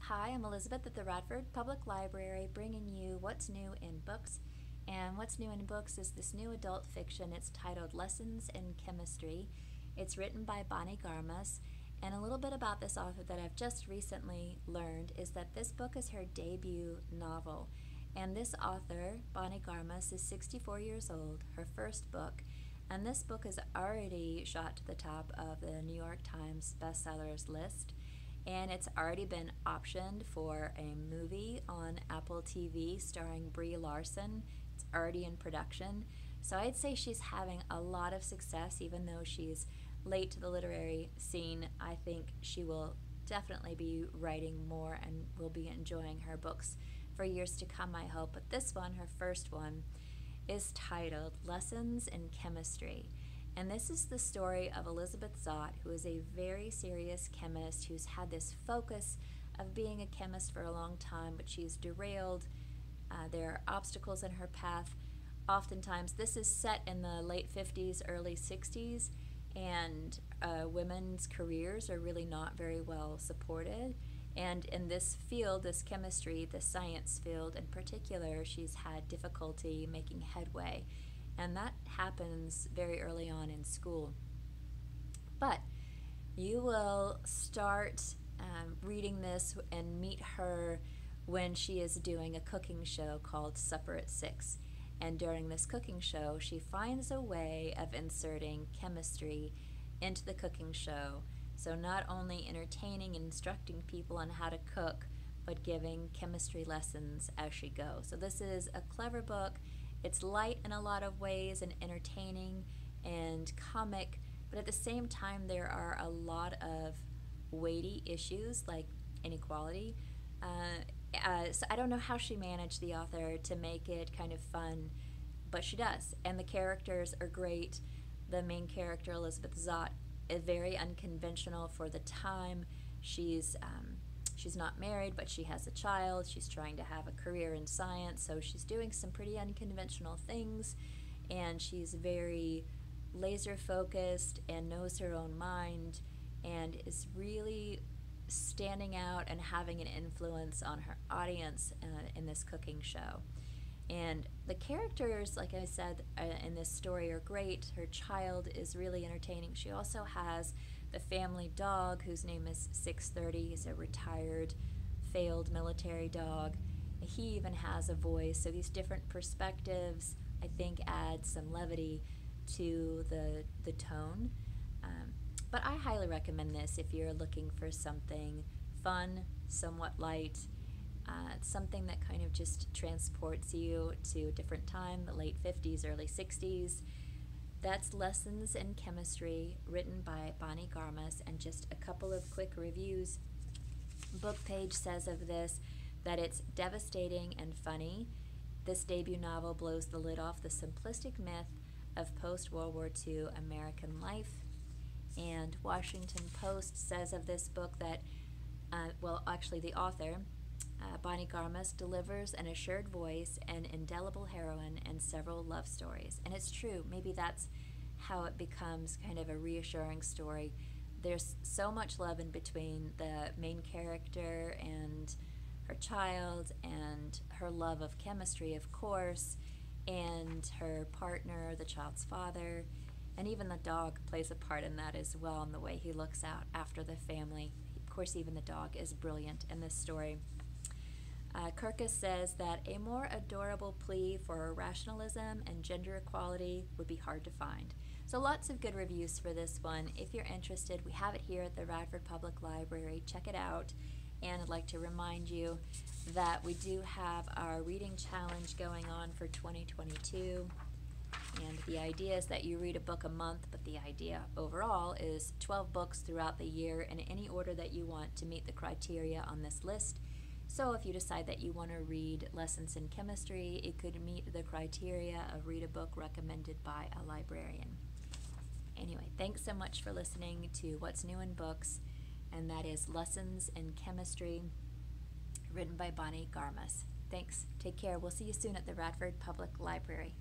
Hi, I'm Elizabeth at the Radford Public Library, bringing you what's new in books. And what's new in books is this new adult fiction. It's titled Lessons in Chemistry. It's written by Bonnie Garmus. And a little bit about this author that I've just recently learned is that this book is her debut novel. And this author, Bonnie Garmus, is 64 years old, her first book. And this book has already shot to the top of the New York Times bestsellers list. And it's already been optioned for a movie on Apple TV starring Brie Larson. It's already in production. So I'd say she's having a lot of success, even though she's late to the literary scene. I think she will definitely be writing more and will be enjoying her books for years to come, I hope. But this one, her first one, is titled Lessons in Chemistry. And this is the story of Elizabeth Zott, who is a very serious chemist who's had this focus of being a chemist for a long time, but she's derailed. There are obstacles in her path. Oftentimes, this is set in the late 50s, early 60s, and women's careers are really not very well supported. And in this field, this chemistry, the science field in particular, she's had difficulty making headway. And that happens very early on in school. But you will start reading this and meet her when she is doing a cooking show called Supper at 6. And during this cooking show, she finds a way of inserting chemistry into the cooking show. So not only entertaining and instructing people on how to cook, but giving chemistry lessons as she goes. So this is a clever book. It's light in a lot of ways and entertaining and comic, but at the same time there are a lot of weighty issues like inequality. So I don't know how she managed, the author, to make it kind of fun, but she does. And the characters are great. The main character, Elizabeth Zott, is very unconventional for the time. She's not married, but she has a child. She's trying to have a career in science, so she's doing some pretty unconventional things, and she's very laser focused and knows her own mind and is really standing out and having an influence on her audience in this cooking show. And the characters, like I said, in this story are great. Her child is really entertaining. She also has the family dog, whose name is 630. He's a retired, failed military dog. He even has a voice, so these different perspectives, I think, add some levity to the tone. But I highly recommend this if you're looking for something fun, somewhat light, something that kind of just transports you to a different time, the late 50s, early 60s. That's Lessons in Chemistry, written by Bonnie Garmus, and just a couple of quick reviews. Book page says of this that it's devastating and funny. This debut novel blows the lid off the simplistic myth of post-World War II American life. And Washington Post says of this book that, the author, Bonnie Garmus, delivers an assured voice, an indelible heroine, and several love stories. And it's true, maybe that's how it becomes kind of a reassuring story. There's so much love in between the main character and her child, and her love of chemistry, of course, and her partner, the child's father, and even the dog plays a part in that as well, in the way he looks out after the family. Of course, even the dog is brilliant in this story. Kirkus says that a more adorable plea for rationalism and gender equality would be hard to find. So lots of good reviews for this one. If you're interested, we have it here at the Radford Public Library. Check it out. And I'd like to remind you that we do have our reading challenge going on for 2022. And the idea is that you read a book a month, but the idea overall is 12 books throughout the year in any order that you want to meet the criteria on this list. So if you decide that you want to read Lessons in Chemistry, it could meet the criteria of read a book recommended by a librarian. Anyway, thanks so much for listening to What's New in Books, and that is Lessons in Chemistry, written by Bonnie Garmus. Thanks. Take care. We'll see you soon at the Radford Public Library.